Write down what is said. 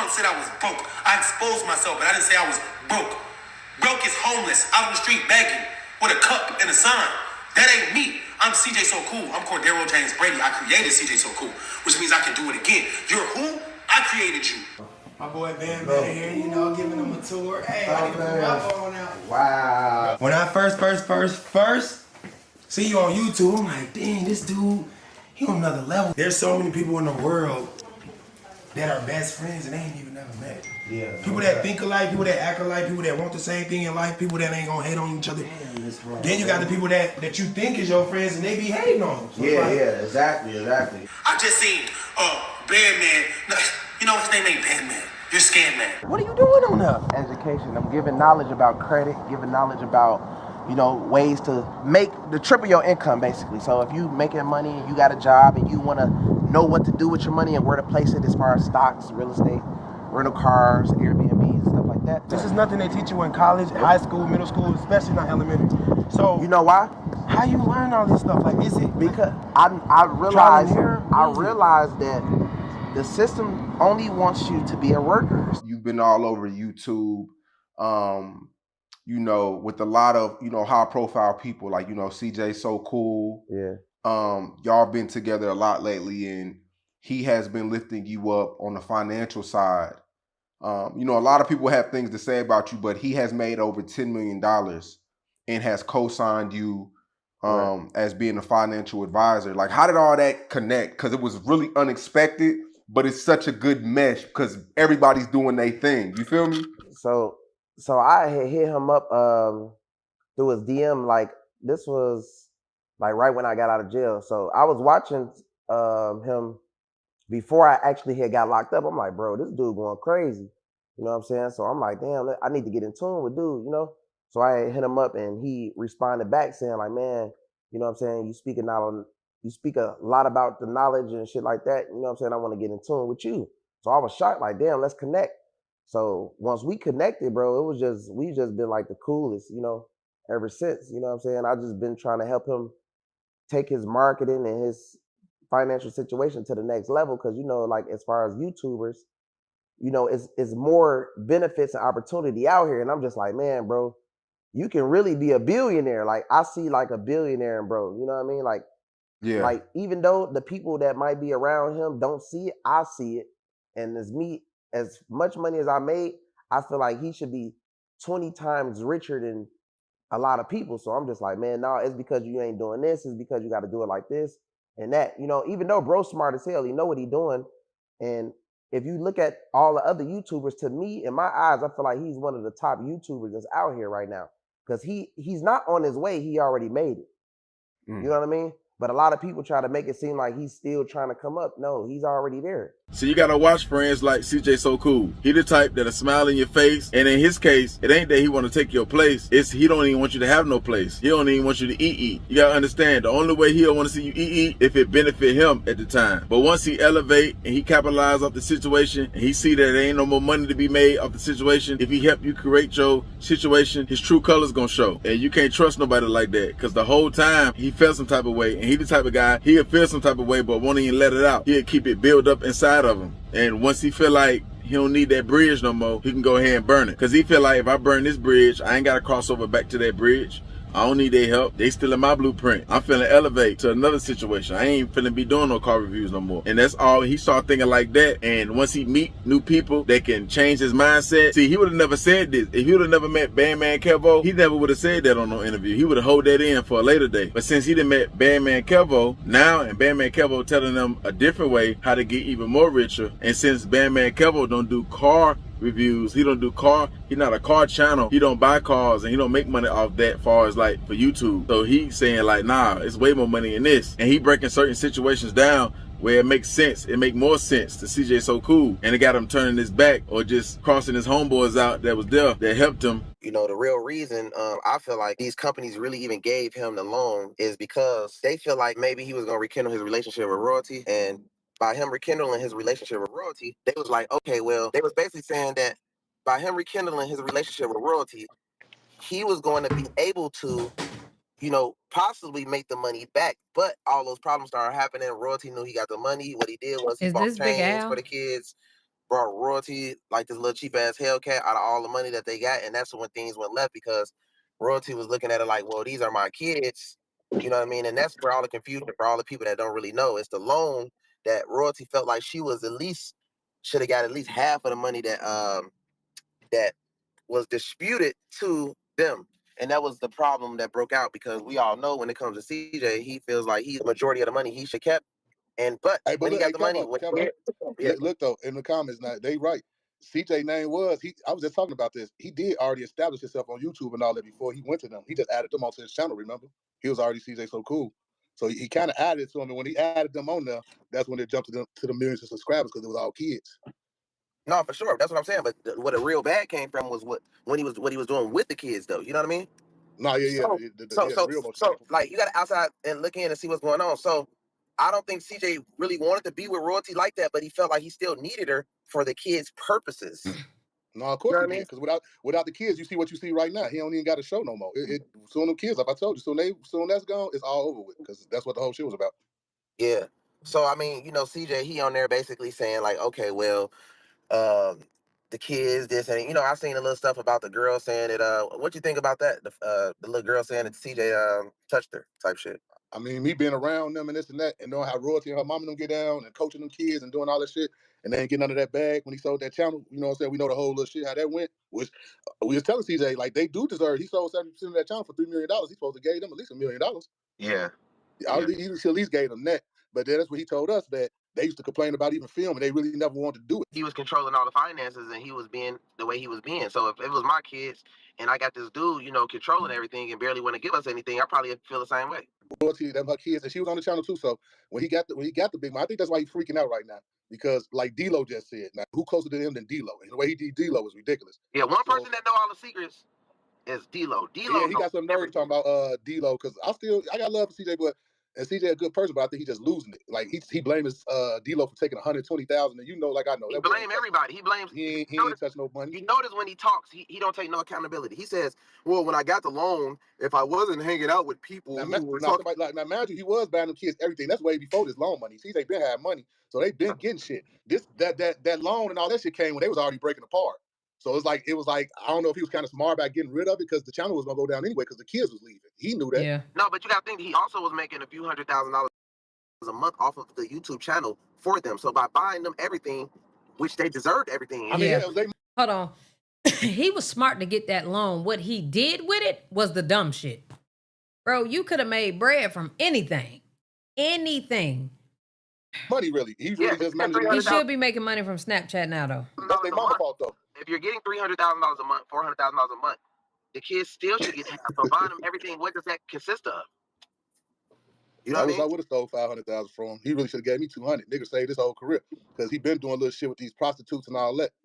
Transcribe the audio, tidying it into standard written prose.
mom said I was broke. I exposed myself, but I didn't say I was broke. Broke is homeless, out on the street begging, with a cup and a sign. That ain't me. I'm CJ So Cool. I'm Cordero James Brady. I created CJ So Cool, which means I can do it again. You're who? I created you. My boy BANDMAN here, you know, giving them a tour. Hey, I need to put my phone out. Wow. When I first see you on YouTube, I'm like, dang, this dude, he on another level. There's so many people in the world that are best friends and they ain't even never met. Yeah. People that think alike, people that act alike, people that want the same thing in life, people that ain't gonna hate on each other. Damn, then you got the people that you think is your friends and they be hating on them. So Exactly. I just seen BANDMAN. You know his name ain't BANDMAN. You're Scam Man. What are you doing on that? Education. I'm giving knowledge about credit, giving knowledge about, you know, ways to make the triple your income, basically. So if you making money and you got a job and you want to know what to do with your money and where to place it as far as stocks, real estate, rental cars, Airbnbs, stuff like that. This is nothing they teach you in college, high school, middle school, especially not elementary. So you know why? How you learn all this stuff? Like, is it because I realized that the system only wants you to be a worker. You've been all over YouTube, you know, with a lot of, you know, high profile people like, you know, CJ So Cool. Yeah. Y'all been together a lot lately and he has been lifting you up on the financial side. You know, a lot of people have things to say about you, but he has made over $10 million and has co-signed you as being a financial advisor. Like, how did all that connect? Because it was really unexpected, but it's such a good mesh because everybody's doing their thing. You feel me? So I had hit him up through his DM. Like, this was like right when I got out of jail. So I was watching him before I actually had got locked up. I'm like, bro, this dude going crazy. You know what I'm saying? So I'm like, damn, I need to get in tune with dude, you know? So I hit him up and he responded back saying like, man, you know what I'm saying? You speak a lot about the knowledge and shit like that. You know what I'm saying? I want to get in tune with you. So I was shocked, like, damn, let's connect. So once we connected, bro, we just been like the coolest, you know, ever since. You know what I'm saying? I just been trying to help him take his marketing and his financial situation to the next level. Cause you know, like as far as YouTubers, you know, it's more benefits and opportunity out here. And I'm just like, man, bro, you can really be a billionaire. Like I see like a billionaire in bro, you know what I mean? Like, yeah. Like even though the people that might be around him don't see it, I see it. And as much money as I made, I feel like he should be 20 times richer than a lot of people. So I'm just like, man, no, it's because you ain't doing this. It's because you got to do it like this and that. You know, even though bro's smart as hell, he know what he doing. And if you look at all the other YouTubers, to me, in my eyes, I feel like he's one of the top YouTubers that's out here right now. Because he's not on his way. He already made it. You know what I mean? But a lot of people try to make it seem like he's still trying to come up. No, he's already there. So you gotta watch friends like CJ So Cool. He the type that'll smile in your face, and in his case, it ain't that he want to take your place. It's he don't even want you to have no place. He don't even want you to eat. You gotta understand, the only way he'll want to see you eat if it benefit him at the time. But once he elevate and he capitalize off the situation, and he see that there ain't no more money to be made off the situation, if he help you create your situation, his true colors gonna show. And you can't trust nobody like that, because the whole time he felt some type of way, and he the type of guy, he'll feel some type of way, but won't even let it out. He'll keep it built up inside of him. And once he feel like he don't need that bridge no more, he can go ahead and burn it. Because he feel like if I burn this bridge, I ain't got to cross over back to that bridge. I don't need their help. They still in my blueprint. I'm feeling elevate to another situation. I ain't feeling be doing no car reviews no more. And that's all. He started thinking like that. And once he meet new people that can change his mindset. See, he would have never said this. If he would have never met BANDMAN he never would have said that on no interview. He would have hold that in for a later day. But since he done met BANDMAN now, and BANDMAN telling them a different way how to get even more richer. And since BANDMAN don't do car reviews, he don't do car, he not a car channel, he don't buy cars, and he don't make money off that far as like for YouTube. So he's saying like, nah, it's way more money in this. And he breaking certain situations down where it makes sense, it make more sense to CJ So Cool. And it got him turning his back or just crossing his homeboys out that was there that helped him. You know, the real reason I feel like these companies really even gave him the loan is because they feel like maybe he was going to rekindle his relationship with royalty. And by him rekindling his relationship with royalty, they was like, okay, well, they was basically saying that by him rekindling his relationship with royalty, he was going to be able to, you know, possibly make the money back. But all those problems started happening. Royalty knew he got the money. What he did was he bought chains for the kids. brought royalty like this little cheap ass Hellcat out of all the money that they got, and that's when things went left because royalty was looking at it like, well, these are my kids, you know what I mean? And that's where all the confusion for all the people that don't really know. It's the loan that royalty felt like she was at least should have got at least half of the money that was disputed to them. And that was the problem that broke out because we all know when it comes to CJ, he feels like he's the majority of the money he should kept. And but when he got the money, look though in the comments now, they right. CJ name was I was just talking about this. He did already establish himself on YouTube and all that before he went to them. He just added them onto his channel. Remember, he was already CJ So Cool. So he kind of added it to him, and when he added them on there, that's when it jumped to the millions of subscribers because it was all kids. No, for sure. That's what I'm saying. But what a real bad came from was what he was doing with the kids, though. You know what I mean? No, yeah. So like you got to outside and look in and see what's going on. So I don't think CJ really wanted to be with royalty like that, but he felt like he still needed her for the kids' purposes. No, of course he did. Because without the kids, you see what you see right now. He don't even got a show no more. Soon the kids, like I told you, soon that's gone, it's all over with. Because that's what the whole shit was about. Yeah. So I mean, you know, CJ, he on there basically saying like, okay, well, the kids, this and I seen a little stuff about the girl saying that. What you think about that? The little girl saying that CJ touched her, type shit. I mean, me being around them and this and that, and knowing how royalty and her mom and them get down and coaching them kids and doing all that shit, and they ain't getting none of that bag when he sold that channel. You know what I'm saying? We know the whole little shit how that went. Which we was telling CJ like they do deserve. He sold 70% of that channel for $3 million. He's supposed to give them at least $1 million. Yeah. He at least gave them that. But then that's what he told us that they used to complain about even filming. They really never wanted to do it. He was controlling all the finances and he was being the way he was being. So if it was my kids and I got this dude, controlling everything and barely want to give us anything, I probably feel the same way. Royalty, them her kids, and she was on the channel too. So when he got the big man, I think that's why he's freaking out right now. Because like D-Lo just said, now who closer to him than D-Lo? And the way he did D-Lo was ridiculous. Yeah, one person that know all the secrets is D-Lo. Yeah, he got some nerve talking about D-Lo because I got love for CJ, but and CJ a good person, but I think he's just losing it. Like he blames D-Lo for taking $120,000, and like I know he blame everybody. He blames. He ain't touch no money. You notice when he talks, he don't take no accountability. He says, "Well, when I got the loan, if I wasn't hanging out with people who were talking, now imagine he was buying them kids everything. That's way before this loan money. CJ been having money, so they been getting shit. That loan and all that shit came when they was already breaking apart. So it was like I don't know if he was kind of smart about getting rid of it because the channel was gonna go down anyway because the kids was leaving. He knew that. Yeah. No, but you gotta think he also was making a few $100,000 a month off of the YouTube channel for them. So by buying them everything, which they deserved everything. I mean, hold on. He was smart to get that loan. What he did with it was the dumb shit. Bro, you could have made bread from anything. Anything. Money, really. He really just managed. He should be making money from Snapchat now, though. That's their mama fault, though. If you're getting $300,000 a month, $400,000 a month, the kids still should get half. So buying them everything, what does that consist of? You know what I mean? I would have stole $500,000 from him. He really should have gave me $200. Nigga saved his whole career because he been doing little shit with these prostitutes and all that.